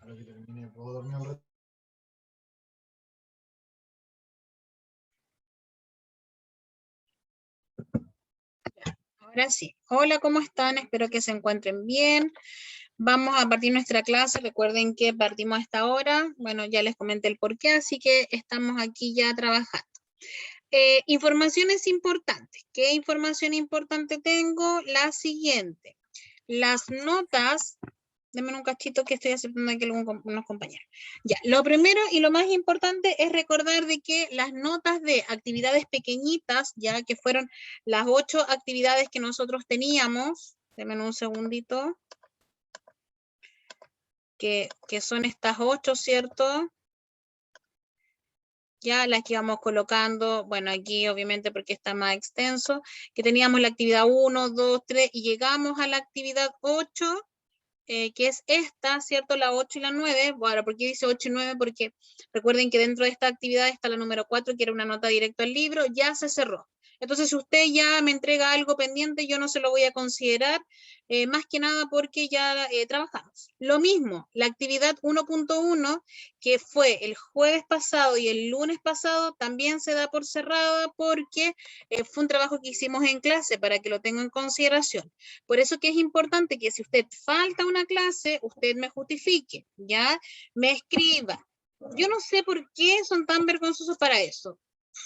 Ahora que termine, ¿puedo dormir un rato? Ahora sí. Hola, ¿cómo están? Espero que se encuentren bien. Vamos a partir nuestra clase. Recuerden que partimos a esta hora. Bueno, ya les comenté el porqué, así que estamos aquí ya trabajando. Informaciones importantes. ¿Qué información importante tengo? La siguiente. Las notas. Denme un cachito que estoy aceptando aquí unos compañeros. Ya, lo primero y lo más importante es recordar de que las notas de actividades pequeñitas, ya que fueron las 8 actividades que nosotros teníamos, denme un segundito, que son estas 8, ¿cierto? Ya las que íbamos colocando, bueno, aquí obviamente porque está más extenso, que teníamos la actividad 1, 2, 3 y llegamos a la actividad 8, que es esta, ¿cierto? La 8 y la 9. Bueno, ¿por qué dice 8 y 9? Porque recuerden que dentro de esta actividad está la número 4, que era una nota directa al libro, ya se cerró. Entonces, si usted ya me entrega algo pendiente, yo no se lo voy a considerar, más que nada porque ya trabajamos. Lo mismo, la actividad 1.1, que fue el jueves pasado y el lunes pasado, también se da por cerrada porque fue un trabajo que hicimos en clase, para que lo tenga en consideración. Por eso que es importante que si usted falta una clase, usted me justifique, ¿ya? Me escriba. Yo no sé por qué son tan vergonzosos para eso.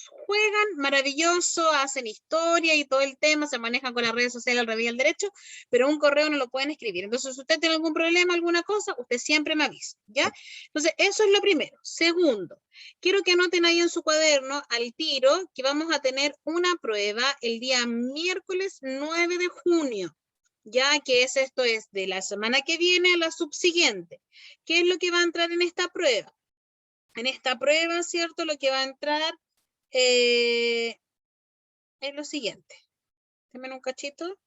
Juegan maravilloso, hacen historia y todo el tema, se manejan con las redes sociales al revés y al derecho, pero un correo no lo pueden escribir. Entonces, si usted tiene algún problema, alguna cosa, usted siempre me avisa, ¿ya? Entonces, eso es lo primero. Segundo, quiero que anoten ahí en su cuaderno al tiro que vamos a tener una prueba el día miércoles 9 de junio. Ya que esto es de la semana que viene a la subsiguiente. ¿Qué es lo que va a entrar en esta prueba? En esta prueba, ¿cierto? Lo que va a entrar es lo siguiente. Denme un cachito.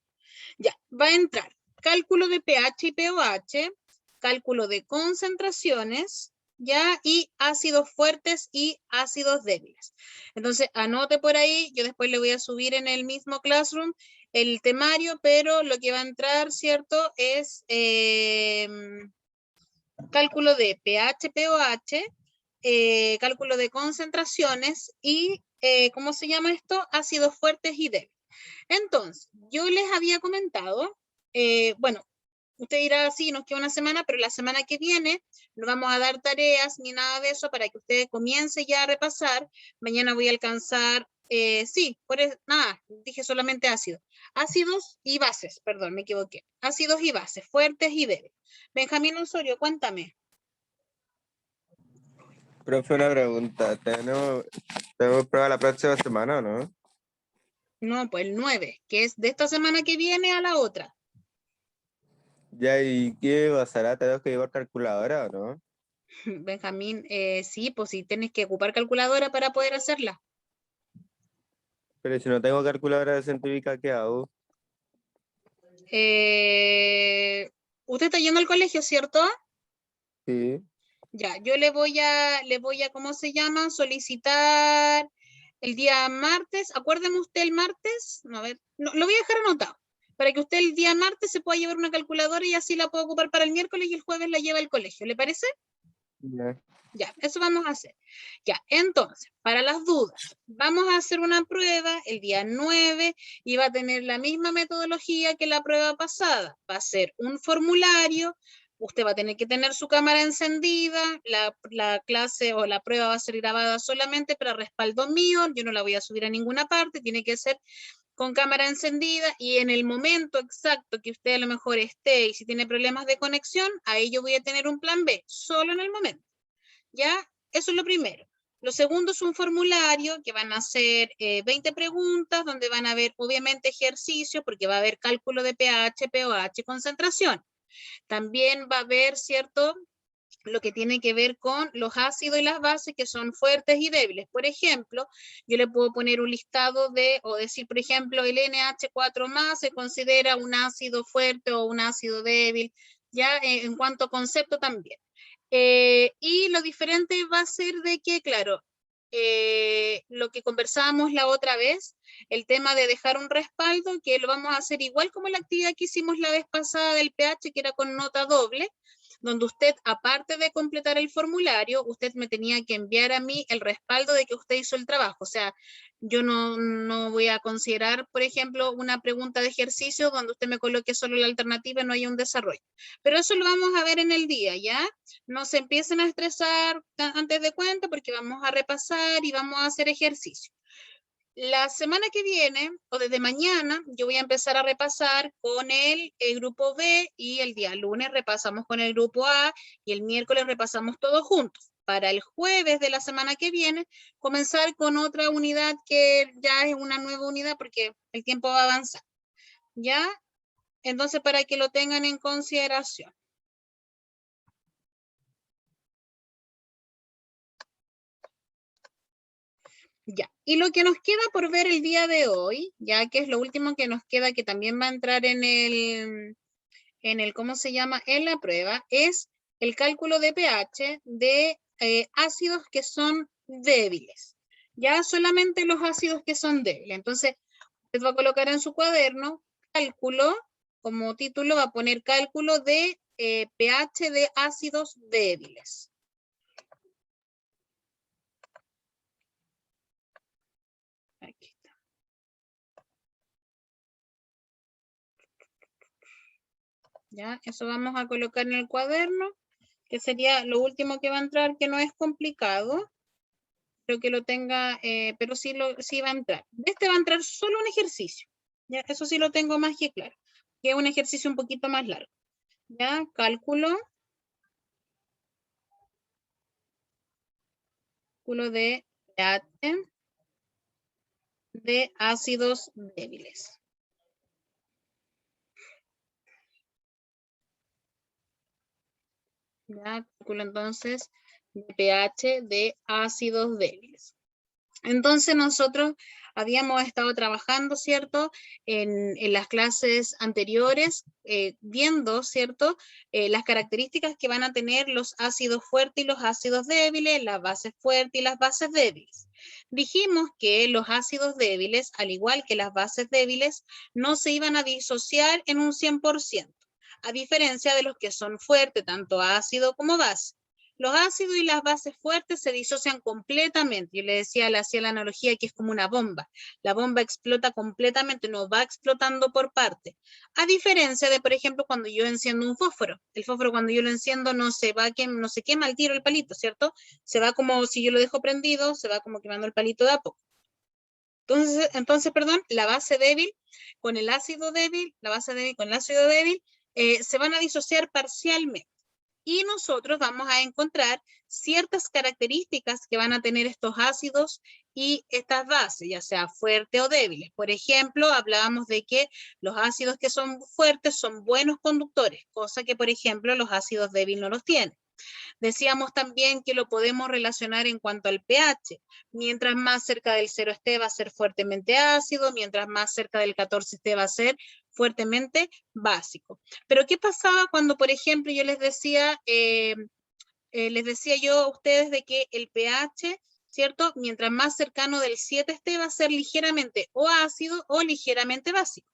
Ya, va a entrar cálculo de pH y pOH, cálculo de concentraciones, ya, y ácidos fuertes y ácidos débiles. Entonces, anote por ahí, yo después le voy a subir en el mismo Classroom el temario, pero lo que va a entrar, ¿cierto? Es cálculo de pH, pOH, cálculo de concentraciones y, ¿cómo se llama esto? Ácidos fuertes y débiles. Entonces, yo les había comentado, bueno, usted dirá, sí, nos queda una semana, pero la semana que viene no vamos a dar tareas ni nada de eso para que usted comience ya a repasar. Mañana voy a alcanzar, sí, nada, dije solamente ácidos. Ácidos y bases, perdón, me equivoqué. Ácidos y bases, fuertes y débiles. Benjamín Osorio, cuéntame. Profe, una pregunta. ¿Tenemos prueba la próxima semana o no? No, pues el 9, que es de esta semana que viene a la otra. Ya, ¿y qué pasará? ¿Tenemos que llevar calculadora o no? Benjamín, sí, pues sí, tienes que ocupar calculadora para poder hacerla. Pero si no tengo calculadora científica, ¿qué hago? Usted está yendo al colegio, ¿cierto? Sí. Ya, yo le voy a, ¿cómo se llama? Solicitar el día martes. Acuérdeme usted el martes. No, a ver, no, lo voy a dejar anotado. Para que usted el día martes se pueda llevar una calculadora y así la pueda ocupar para el miércoles y el jueves la lleva al colegio. ¿Le parece? Ya. Ya, eso vamos a hacer. Ya, entonces, para las dudas, vamos a hacer una prueba el día 9 y va a tener la misma metodología que la prueba pasada. Va a ser un formulario, usted va a tener que tener su cámara encendida, la clase o la prueba va a ser grabada solamente para respaldo mío, yo no la voy a subir a ninguna parte, tiene que ser con cámara encendida y en el momento exacto que usted a lo mejor esté y si tiene problemas de conexión, ahí yo voy a tener un plan B, solo en el momento. ¿Ya? Eso es lo primero. Lo segundo es un formulario que van a ser 20 preguntas, donde van a haber obviamente ejercicios, porque va a haber cálculo de pH, pOH, concentración. También va a haber, ¿cierto?, lo que tiene que ver con los ácidos y las bases que son fuertes y débiles. Por ejemplo, yo le puedo poner un listado de, o decir, por ejemplo, el NH4+ se considera un ácido fuerte o un ácido débil, ya en cuanto a concepto también. Y lo diferente va a ser de que, claro, lo que conversábamos la otra vez, el tema de dejar un respaldo, que lo vamos a hacer igual como la actividad que hicimos la vez pasada del pH, que era con nota doble, donde usted, aparte de completar el formulario, usted me tenía que enviar a mí el respaldo de que usted hizo el trabajo. O sea, yo no voy a considerar, por ejemplo, una pregunta de ejercicio donde usted me coloque solo la alternativa y no haya un desarrollo. Pero eso lo vamos a ver en el día, ¿ya? No se empiecen a estresar antes de cuenta porque vamos a repasar y vamos a hacer ejercicio. La semana que viene, o desde mañana, yo voy a empezar a repasar con el grupo B y el día lunes repasamos con el grupo A y el miércoles repasamos todos juntos. Para el jueves de la semana que viene, comenzar con otra unidad que ya es una nueva unidad porque el tiempo va a avanzar. ¿Ya? Entonces, para que lo tengan en consideración. Ya, y lo que nos queda por ver el día de hoy, ya que es lo último que nos queda, que también va a entrar en el ¿cómo se llama? En la prueba, es el cálculo de pH de ácidos que son débiles. Ya solamente los ácidos que son débiles. Entonces, usted va a colocar en su cuaderno cálculo, como título va a poner cálculo de pH de ácidos débiles. Aquí está. Ya, eso vamos a colocar en el cuaderno, que sería lo último que va a entrar, que no es complicado, pero que lo tenga, pero sí va a entrar. De este va a entrar solo un ejercicio, ya, eso sí lo tengo más que claro, que es un ejercicio un poquito más largo. Ya, cálculo de pH de ácidos débiles. Ya, cálculo entonces de pH de ácidos débiles. Entonces nosotros habíamos estado trabajando, ¿cierto?, en las clases anteriores, viendo, ¿cierto?, las características que van a tener los ácidos fuertes y los ácidos débiles, las bases fuertes y las bases débiles. Dijimos que los ácidos débiles, al igual que las bases débiles, no se iban a disociar en un 100%, a diferencia de los que son fuertes, tanto ácido como base. Los ácidos y las bases fuertes se disocian completamente. Yo le decía, le hacía la analogía que es como una bomba. La bomba explota completamente, no va explotando por partes. A diferencia de, por ejemplo, cuando yo enciendo un fósforo. El fósforo cuando yo lo enciendo no se quema al tiro el palito, ¿cierto? Se va como, si yo lo dejo prendido, se va como quemando el palito de a poco. Entonces, la base débil con el ácido débil, la base débil con el ácido débil, se van a disociar parcialmente. Y nosotros vamos a encontrar ciertas características que van a tener estos ácidos y estas bases, ya sea fuertes o débiles. Por ejemplo, hablábamos de que los ácidos que son fuertes son buenos conductores, cosa que, por ejemplo, los ácidos débiles no los tienen. Decíamos también que lo podemos relacionar en cuanto al pH. Mientras más cerca del 0 esté, va a ser fuertemente ácido, mientras más cerca del 14 esté, va a ser fuertemente básico. Pero ¿qué pasaba cuando, por ejemplo, yo les decía yo a ustedes de que el pH, ¿cierto? Mientras más cercano del 7 esté, va a ser ligeramente o ácido o ligeramente básico.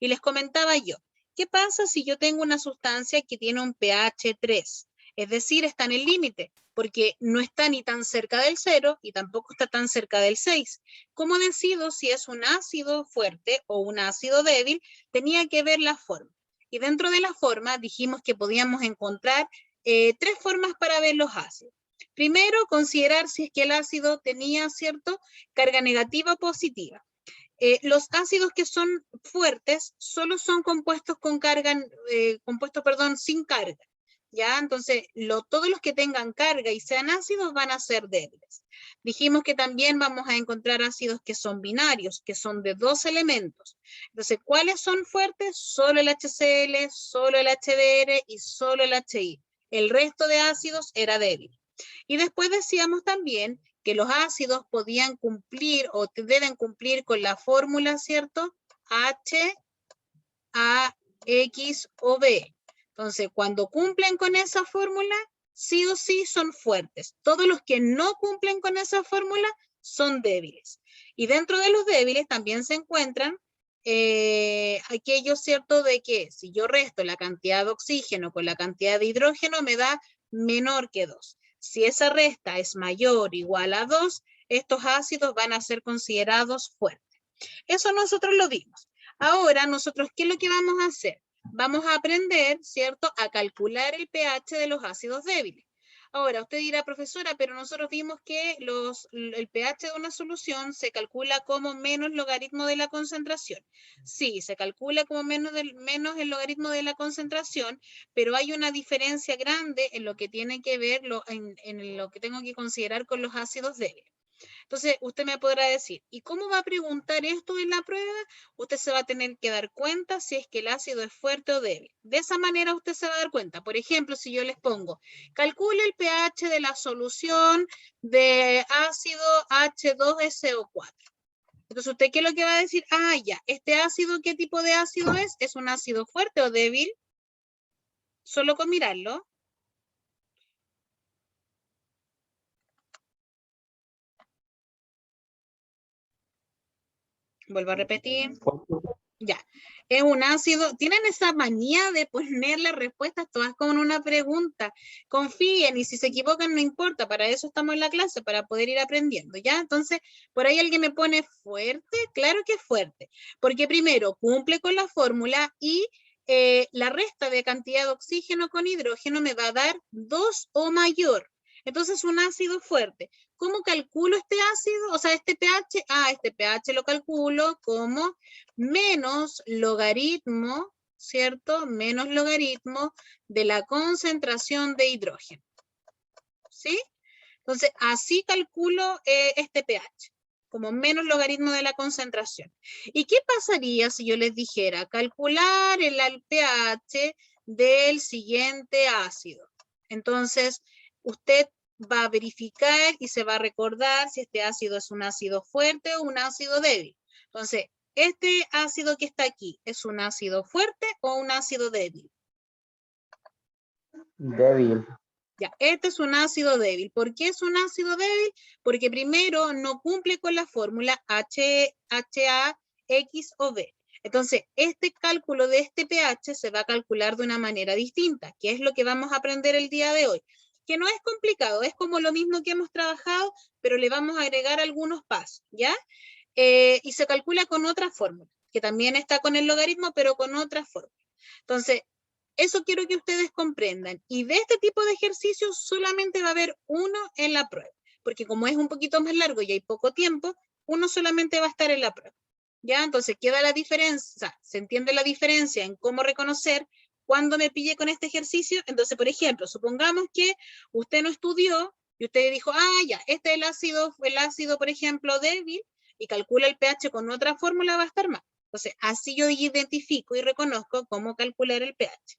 Y les comentaba yo, ¿qué pasa si yo tengo una sustancia que tiene un pH 3? Es decir, está en el límite, porque no está ni tan cerca del 0 y tampoco está tan cerca del 6. ¿Cómo decido si es un ácido fuerte o un ácido débil? Tenía que ver la forma. Y dentro de la forma dijimos que podíamos encontrar 3 formas para ver los ácidos. Primero, considerar si es que el ácido tenía, ¿cierto?, carga negativa o positiva. Los ácidos que son fuertes solo son compuestos con carga, sin carga. ¿Ya? Entonces, todos los que tengan carga y sean ácidos van a ser débiles. Dijimos que también vamos a encontrar ácidos que son binarios, que son de 2 elementos. Entonces, ¿cuáles son fuertes? Solo el HCl, solo el HBr y solo el HI. El resto de ácidos era débil. Y después decíamos también que los ácidos podían cumplir o deben cumplir con la fórmula, ¿cierto? H, A, X o B. Entonces, cuando cumplen con esa fórmula, sí o sí son fuertes. Todos los que no cumplen con esa fórmula son débiles. Y dentro de los débiles también se encuentran aquellos, ¿cierto?, de que si yo resto la cantidad de oxígeno con la cantidad de hidrógeno, me da menor que 2. Si esa resta es mayor o igual a 2, estos ácidos van a ser considerados fuertes. Eso nosotros lo vimos. Ahora, nosotros, ¿qué es lo que vamos a hacer? Vamos a aprender, ¿cierto?, a calcular el pH de los ácidos débiles. Ahora, usted dirá, profesora, pero nosotros vimos que el pH de una solución se calcula como menos logaritmo de la concentración. Sí, se calcula como menos el logaritmo de la concentración, pero hay una diferencia grande en lo que tiene que ver, en lo que tengo que considerar con los ácidos débiles. Entonces, usted me podrá decir, ¿y cómo va a preguntar esto en la prueba? Usted se va a tener que dar cuenta si es que el ácido es fuerte o débil. De esa manera usted se va a dar cuenta. Por ejemplo, si yo les pongo, calcule el pH de la solución de ácido H2SO4. Entonces, ¿usted qué es lo que va a decir? Ah, ya, ¿este ácido qué tipo de ácido es? ¿Es un ácido fuerte o débil? Solo con mirarlo. Vuelvo a repetir. Ya, es un ácido. Tienen esa manía de poner las respuestas todas con una pregunta. Confíen y si se equivocan no importa, para eso estamos en la clase, para poder ir aprendiendo, ¿ya? Entonces, por ahí alguien me pone fuerte, claro que es fuerte, porque primero cumple con la fórmula y la resta de cantidad de oxígeno con hidrógeno me va a dar 2 o mayor. Entonces, un ácido fuerte. ¿Cómo calculo este ácido? O sea, este pH. Este pH lo calculo como menos logaritmo, ¿cierto? Menos logaritmo de la concentración de hidrógeno. ¿Sí? Entonces, así calculo este pH, como menos logaritmo de la concentración. ¿Y qué pasaría si yo les dijera calcular el pH del siguiente ácido? Entonces, usted va a verificar y se va a recordar si este ácido es un ácido fuerte o un ácido débil. Entonces, este ácido que está aquí, ¿es un ácido fuerte o un ácido débil? Débil. Ya, este es un ácido débil. ¿Por qué es un ácido débil? Porque primero no cumple con la fórmula HA, X o B. Entonces, este cálculo de este pH se va a calcular de una manera distinta, que es lo que vamos a aprender el día de hoy. Que no es complicado, es como lo mismo que hemos trabajado, pero le vamos a agregar algunos pasos, ¿ya? Y se calcula con otra fórmula, que también está con el logaritmo, pero con otra fórmula. Entonces, eso quiero que ustedes comprendan. Y de este tipo de ejercicios solamente va a haber uno en la prueba, porque como es un poquito más largo y hay poco tiempo, uno solamente va a estar en la prueba. ¿Ya? Entonces queda la diferencia, o sea, se entiende la diferencia en cómo reconocer cuando me pille con este ejercicio. Entonces, por ejemplo, supongamos que usted no estudió y usted dijo, ya, este es el ácido, por ejemplo, débil, y calcula el pH con otra fórmula, va a estar mal. Entonces, así yo identifico y reconozco cómo calcular el pH.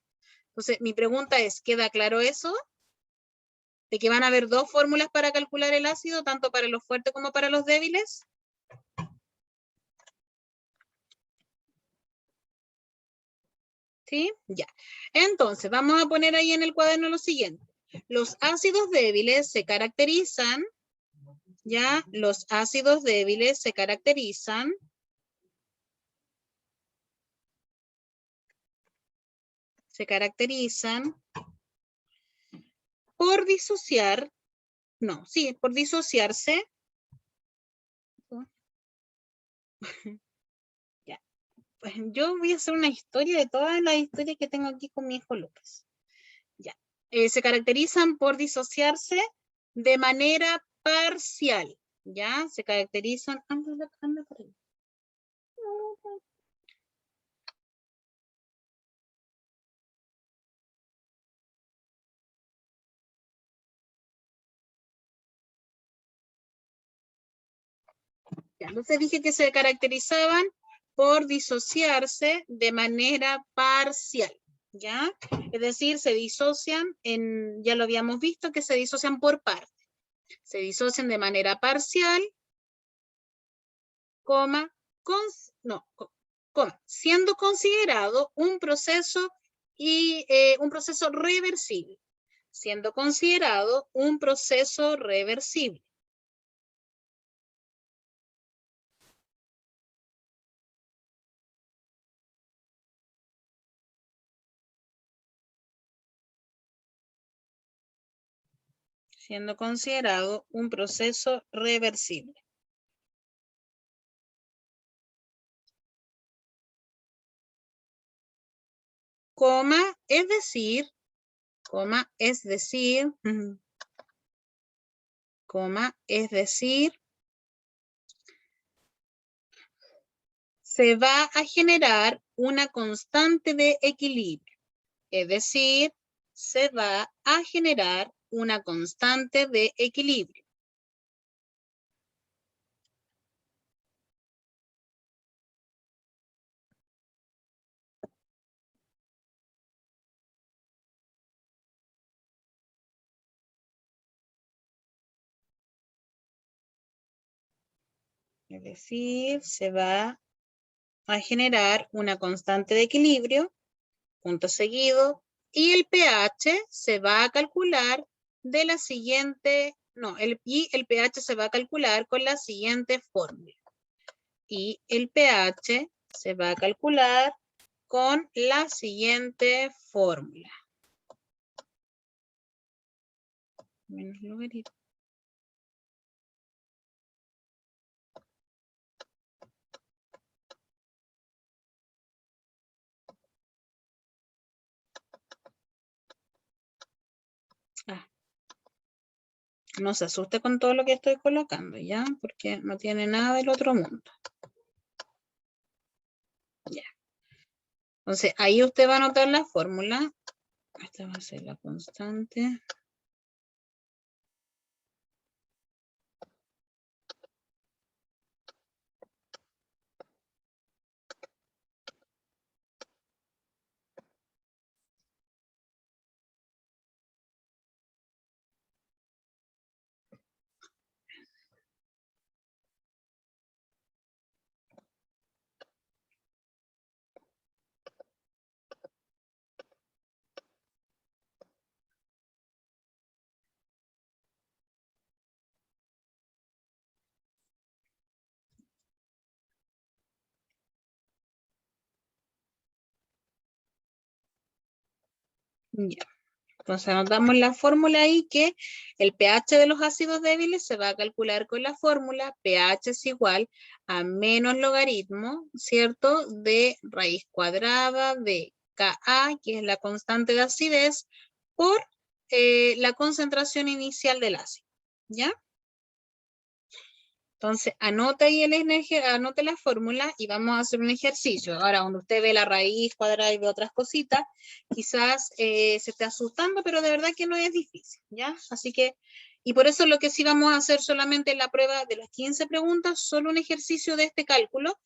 Entonces, mi pregunta es, ¿queda claro eso? ¿De que van a haber dos fórmulas para calcular el ácido, tanto para los fuertes como para los débiles? ¿Sí? Ya. Entonces, vamos a poner ahí en el cuaderno lo siguiente. Los ácidos débiles se caracterizan, ¿ya? Los ácidos débiles se caracterizan por disociar, no, sí, por disociarse. Ya. Pues yo voy a hacer una historia de todas las historias que tengo aquí con mi hijo Lucas. Ya. Se caracterizan por disociarse de manera parcial, ¿ya? Se caracterizan, anda por ahí. Ya, entonces dije que se caracterizaban por disociarse de manera parcial, ¿ya? Es decir, se disocian ya lo habíamos visto, que se disocian por parte. Se disocian de manera parcial, coma, siendo considerado un proceso un proceso reversible, siendo considerado un proceso reversible. Siendo considerado un proceso reversible. Coma, es decir, se va a generar una constante de equilibrio. Es decir, se va a generar una constante de equilibrio. Es decir, se va a generar una constante de equilibrio, punto seguido, y el pH se va a calcular de la siguiente, y el pH se va a calcular con la siguiente fórmula. Y el pH se va a calcular con la siguiente fórmula. Menos logaritmo. No se asuste con todo lo que estoy colocando, ¿ya? Porque no tiene nada del otro mundo. Ya. Entonces, ahí usted va a anotar la fórmula. Esta va a ser la constante. Ya. Entonces anotamos la fórmula ahí que el pH de los ácidos débiles se va a calcular con la fórmula pH es igual a menos logaritmo, ¿cierto? De raíz cuadrada de Ka, que es la constante de acidez, por la concentración inicial del ácido, ¿ya? Entonces, anota ahí anote la fórmula y vamos a hacer un ejercicio. Ahora, donde usted ve la raíz cuadrada y ve otras cositas, quizás se esté asustando, pero de verdad que no es difícil, ¿ya? Así que, y por eso lo que sí vamos a hacer solamente en la prueba de las 15 preguntas, solo un ejercicio de este cálculo,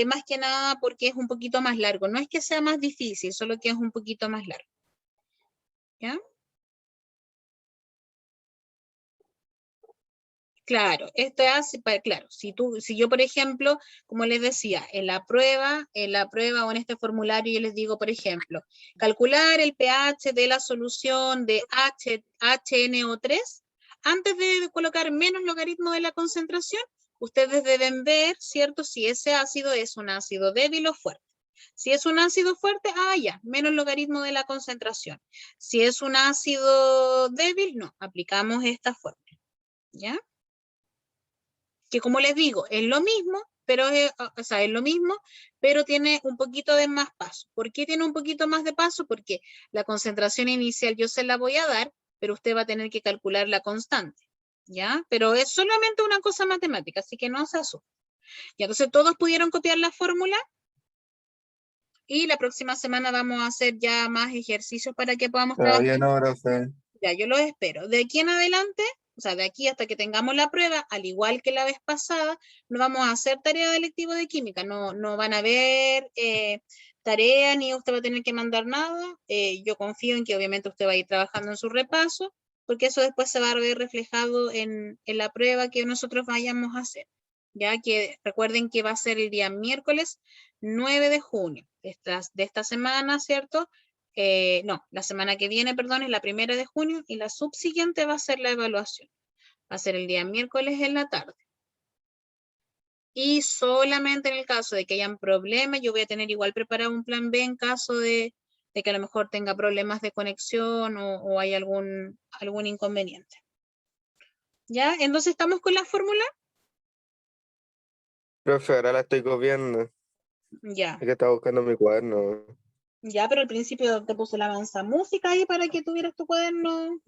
más que nada porque es un poquito más largo. No es que sea más difícil, solo que es un poquito más largo, ¿ya? Claro, esto hace, claro, si yo, por ejemplo, como les decía, en la prueba o en este formulario yo les digo, por ejemplo, calcular el pH de la solución de HNO3, antes de colocar menos logaritmo de la concentración, ustedes deben ver, ¿cierto? Si ese ácido es un ácido débil o fuerte. Si es un ácido fuerte, ya, menos logaritmo de la concentración. Si es un ácido débil, no, aplicamos esta fórmula, ¿ya? Que como les digo, es lo mismo, pero es lo mismo, pero tiene un poquito de más paso. ¿Por qué tiene un poquito más de paso? Porque la concentración inicial yo se la voy a dar, pero usted va a tener que calcular la constante, ¿ya? Pero es solamente una cosa matemática, así que no se asuste. Y entonces todos pudieron copiar la fórmula y la próxima semana vamos a hacer ya más ejercicios para que podamos trabajar. Todavía no, profe. Ya, yo los espero. De aquí en adelante, o sea, de aquí hasta que tengamos la prueba, al igual que la vez pasada, no vamos a hacer tarea de lectivo de química, no van a haber tarea ni usted va a tener que mandar nada. Yo confío en que obviamente usted va a ir trabajando en su repaso, porque eso después se va a ver reflejado en la prueba que nosotros vayamos a hacer. Ya que recuerden que va a ser el día miércoles 9 de junio de esta semana, ¿cierto? No, la semana que viene, perdón, es la 1 de junio y la subsiguiente va a ser la evaluación. Va a ser el día miércoles en la tarde. Y solamente en el caso de que hayan problemas, yo voy a tener igual preparado un plan B en caso de que a lo mejor tenga problemas de conexión o hay algún inconveniente. ¿Ya? Entonces, ¿estamos con la fórmula? Profe, ahora la estoy copiando. Ya. Es que estaba buscando mi cuaderno. Ya, pero al principio te puse la avanza música ahí para que tuvieras tu cuaderno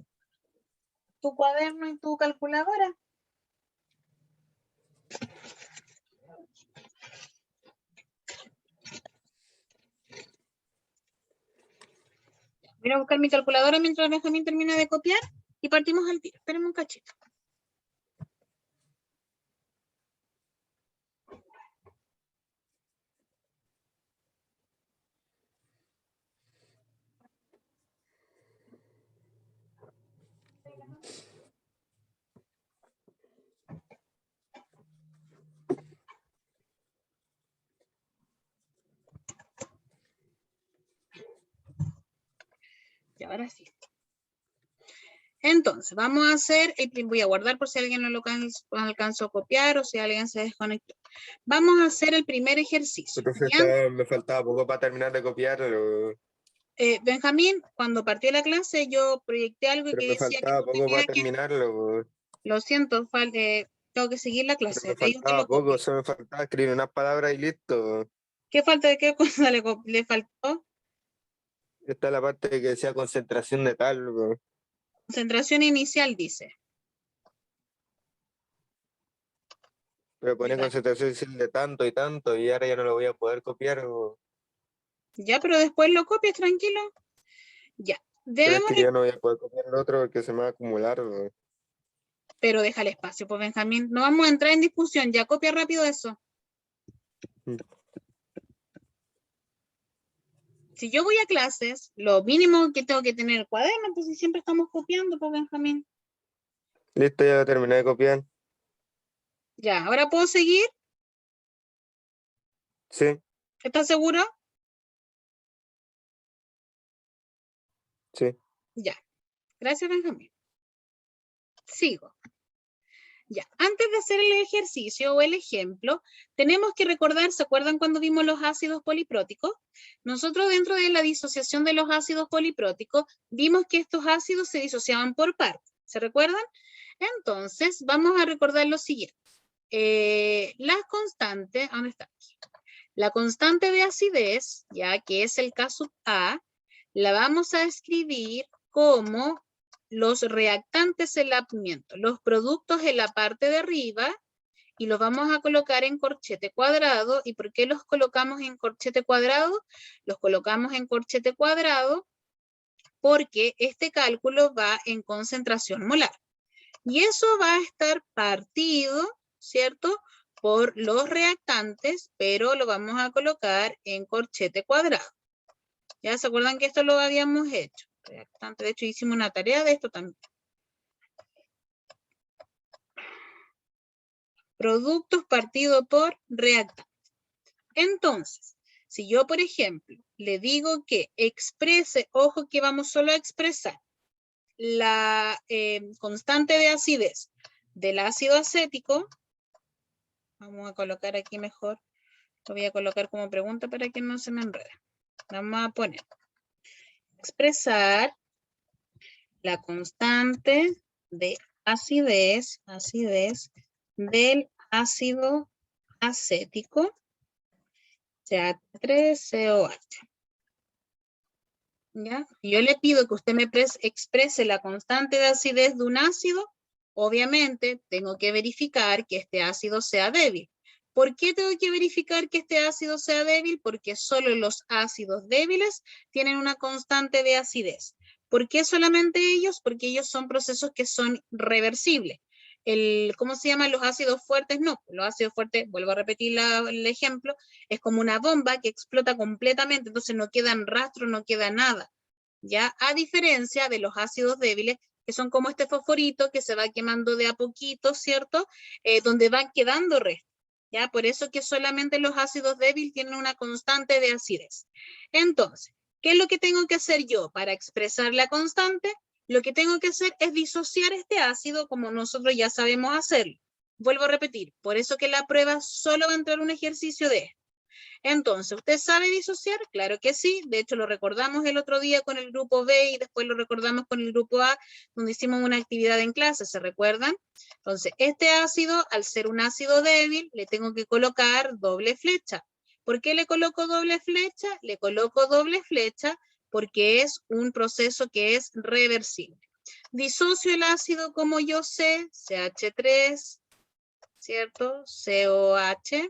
y tu calculadora. Voy a buscar mi calculadora mientras Benjamín termina de copiar y partimos al tiro. Espérenme un cachito. Y ahora sí. Entonces, vamos a hacer, voy a guardar por si alguien no lo alcanzó a copiar o si alguien se desconectó. Vamos a hacer el primer ejercicio. Profe, me faltaba poco para terminar de copiar, Benjamín, cuando partió la clase, yo proyecté algo pero que me decía que faltaba tú poco para tenías que, terminarlo. lo siento, tengo que seguir la Pero clase, me de ahí usted faltaba lo poco, copia. solo me faltaba escribir unas palabras y listo. ¿Qué falta de qué cosa le faltó? Esta es la parte que decía concentración de tal, Concentración inicial, dice. pero pone Ya, concentración inicial de tanto y tanto y ahora ya no lo voy a poder copiar. ya, pero después lo copias, tranquilo. Ya, Pero es debemos, que ya no voy a poder copiar el otro porque se me va a acumular. pero deja el espacio, pues Benjamín. No vamos a entrar en discusión, ya copia rápido eso. Si yo voy a clases, lo mínimo que tengo que tener cuaderno, pues si siempre estamos copiando, pues Benjamín. Listo, ya terminé de copiar. Ya, ahora puedo seguir. Sí, ¿Estás seguro? sí. Ya. Gracias, Benjamín. Sigo. Ya, antes de hacer el ejercicio o el ejemplo, tenemos que recordar, ¿se acuerdan cuando vimos los ácidos polipróticos? Nosotros dentro de la disociación de los ácidos polipróticos, vimos que estos ácidos se disociaban por partes, ¿se recuerdan? Entonces, vamos a recordar lo siguiente. Las constantes, ¿dónde está? La constante de acidez, ya que es el caso A, la vamos a escribir como los reactantes en la pimiento, los productos en la parte de arriba, y los vamos a colocar en corchete cuadrado. ¿Y por qué los colocamos en corchete cuadrado? Los colocamos en corchete cuadrado porque este cálculo va en concentración molar. Y eso va a estar partido, ¿cierto?, por los reactantes, pero lo vamos a colocar en corchete cuadrado. ¿Ya se acuerdan que esto lo habíamos hecho? Reactante, de hecho hicimos una tarea de esto también. Productos partido por reactante. Entonces, si yo, por ejemplo, le digo que exprese, ojo que vamos solo a expresar la constante de acidez del ácido acético, vamos a colocar aquí mejor, lo voy a colocar como pregunta para que no se me enrede. Vamos a poner, expresar la constante de acidez del ácido acético, CH3COH. ¿Ya? Yo le pido que usted me exprese la constante de acidez de un ácido. Obviamente, tengo que verificar que este ácido sea débil. ¿Por qué tengo que verificar que este ácido sea débil? Porque solo los ácidos débiles tienen una constante de acidez. ¿Por qué solamente ellos? Porque ellos son procesos que son reversibles. ¿Cómo se llaman los ácidos fuertes? No, los ácidos fuertes, vuelvo a repetir el ejemplo, es como una bomba que explota completamente, entonces no quedan rastros, no queda nada. ¿Ya? A diferencia de los ácidos débiles, que son como este fosforito que se va quemando de a poquito, ¿cierto? Donde van quedando restos. ¿Ya? Por eso que solamente los ácidos débiles tienen una constante de acidez. Entonces, ¿qué es lo que tengo que hacer yo para expresar la constante? Lo que tengo que hacer es disociar este ácido como nosotros ya sabemos hacerlo. Vuelvo a repetir, por eso que la prueba solo va a entrar un ejercicio de esto. Entonces, ¿usted sabe disociar? Claro que sí, de hecho lo recordamos el otro día con el grupo B y después lo recordamos con el grupo A, donde hicimos una actividad en clase, ¿se recuerdan? Entonces, este ácido, al ser un ácido débil, le tengo que colocar doble flecha. ¿Por qué le coloco doble flecha? Le coloco doble flecha porque es un proceso que es reversible. Disocio el ácido como yo sé, CH3, ¿cierto? COH,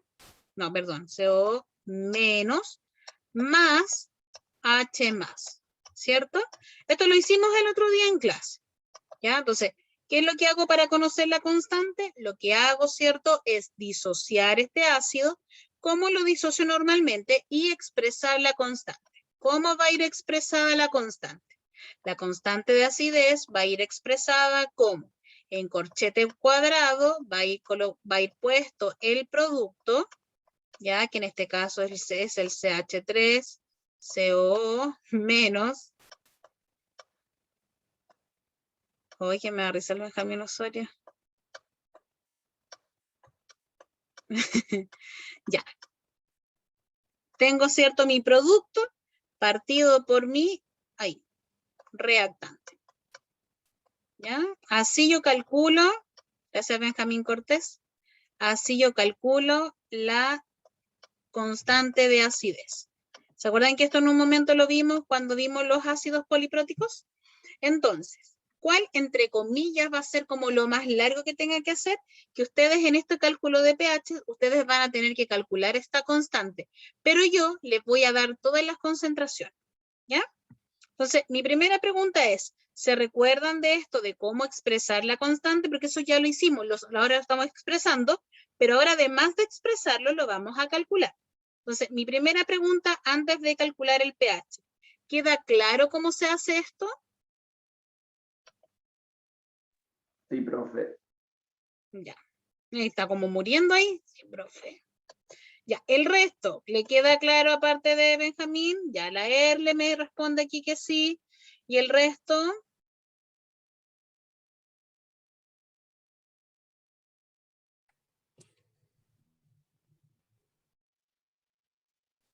no, perdón, CO menos, más H más, ¿cierto? Esto lo hicimos el otro día en clase, ¿ya? Entonces, ¿qué es lo que hago para conocer la constante? Lo que hago, ¿cierto?, es disociar este ácido, como lo disocio normalmente, y expresar la constante. ¿Cómo va a ir expresada la constante? La constante de acidez va a ir expresada como en corchete cuadrado, va a ir puesto el producto, ya que en este caso es el CH3COO menos, oye, me da risa el Benjamín Osorio. Ya. Tengo, ¿cierto?, mi producto partido por mi, ahí, reactante. ¿Ya? Así yo calculo, gracias Benjamín Cortés, así yo calculo la constante de acidez. ¿Se acuerdan que esto en un momento lo vimos cuando vimos los ácidos polipróticos? Entonces, ¿cuál, entre comillas, va a ser como lo más largo que tenga que hacer? Que ustedes en este cálculo de pH, ustedes van a tener que calcular esta constante, pero yo les voy a dar todas las concentraciones, ¿ya? Entonces, mi primera pregunta es, ¿se recuerdan de esto, de cómo expresar la constante? Porque eso ya lo hicimos, ahora lo estamos expresando, pero ahora además de expresarlo, lo vamos a calcular. Entonces, mi primera pregunta antes de calcular el pH, ¿queda claro cómo se hace esto? Sí, profe. Ya. Está como muriendo ahí. Sí, profe. Ya, el resto, ¿le queda claro aparte de Benjamín? Ya la Erle me responde aquí que sí. ¿Y el resto?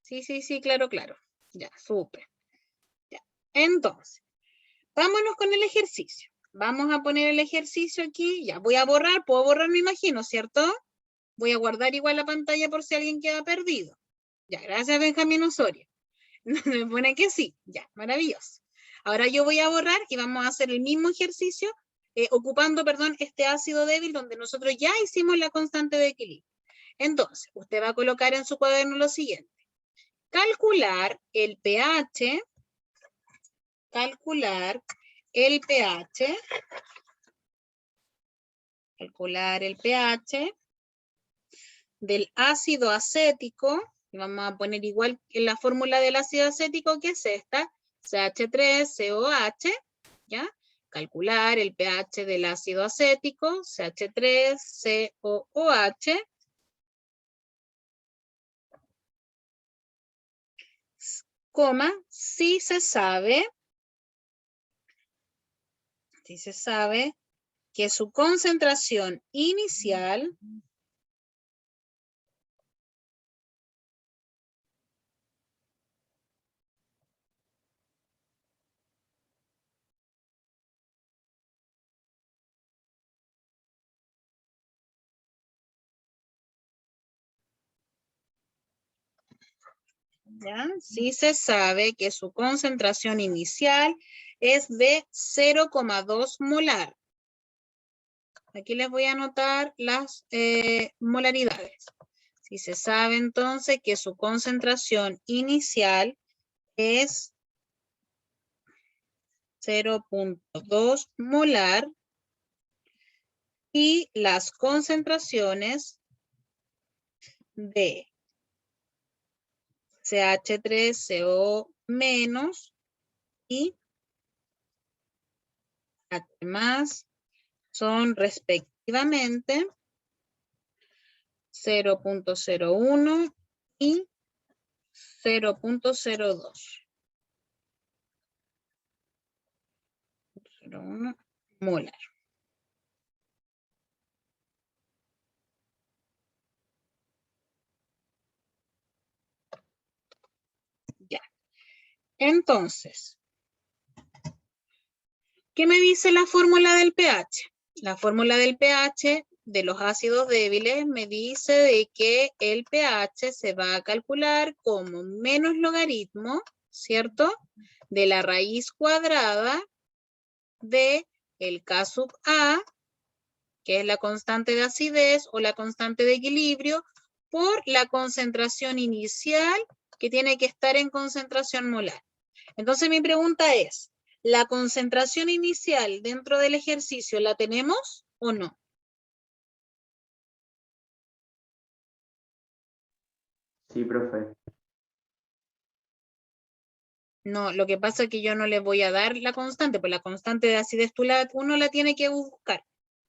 Sí, claro. Ya, súper. Ya. Entonces, vámonos con el ejercicio. Vamos a poner el ejercicio aquí. Ya, voy a borrar, puedo borrar, me imagino, ¿cierto? Voy a guardar igual la pantalla por si alguien queda perdido. Ya, gracias Benjamín Osorio. Me pone que sí. Ya, maravilloso. Ahora yo voy a borrar y vamos a hacer el mismo ejercicio ocupando, perdón, este ácido débil donde nosotros ya hicimos la constante de equilibrio. Entonces, usted va a colocar en su cuaderno lo siguiente. Calcular el pH del ácido acético, y vamos a poner igual en la fórmula del ácido acético que es esta, CH3COH, ¿ya? Calcular el pH del ácido acético, CH3COOH, coma, si se sabe que su concentración inicial ¿ya? Si se sabe que su concentración inicial es de 0,2 molar. Aquí les voy a anotar las molaridades. Si se sabe entonces que su concentración inicial es 0,2 molar y las concentraciones de CH3CO- y H+ son respectivamente 0,01 y 0,02. 0,01 molar. Ya. Entonces, ¿qué me dice la fórmula del pH? La fórmula del pH de los ácidos débiles me dice de que el pH se va a calcular como menos logaritmo, ¿cierto? De la raíz cuadrada de el K sub A, que es la constante de acidez o la constante de equilibrio, por la concentración inicial que tiene que estar en concentración molar. Entonces mi pregunta es, ¿la concentración inicial dentro del ejercicio la tenemos o no? Sí, profe. No, lo que pasa es que yo no le voy a dar la constante, pues la constante de acidez uno la tiene que buscar.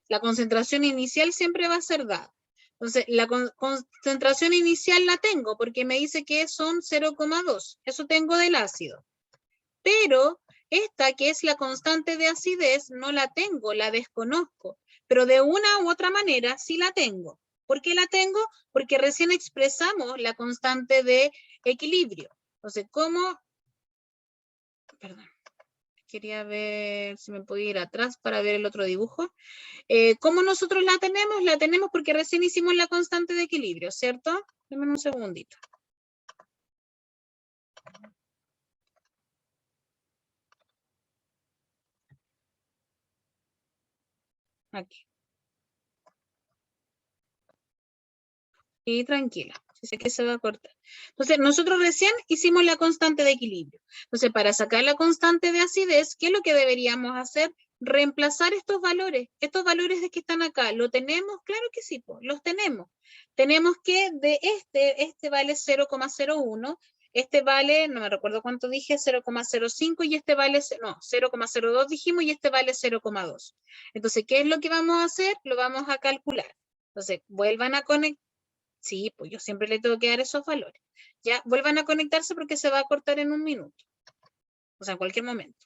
La concentración inicial siempre va a ser dada. Entonces, la concentración inicial la tengo porque me dice que son 0,2. Eso tengo del ácido. Pero esta que es la constante de acidez no la tengo, la desconozco. Pero de una u otra manera sí la tengo. ¿Por qué la tengo? Porque recién expresamos la constante de equilibrio. Entonces, ¿cómo? Perdón. Quería ver si me podía ir atrás para ver el otro dibujo. ¿Cómo nosotros la tenemos? La tenemos porque recién hicimos la constante de equilibrio, ¿cierto? Denme un segundito. Aquí. Y tranquila, sé que se va a cortar. Entonces, nosotros recién hicimos la constante de equilibrio. Entonces, para sacar la constante de acidez, ¿qué es lo que deberíamos hacer? Reemplazar estos valores de que están acá. ¿Lo tenemos? Claro que sí, pues, los tenemos. Tenemos que de este vale 0,01, este vale, no me recuerdo cuánto dije, 0,05 y este vale, no, 0,02 dijimos y este vale 0,2. Entonces, ¿qué es lo que vamos a hacer? Lo vamos a calcular. Entonces, vuelvan a conectar. Sí, pues yo siempre le tengo que dar esos valores. Ya, vuelvan a conectarse porque se va a cortar en un minuto. O sea, en cualquier momento.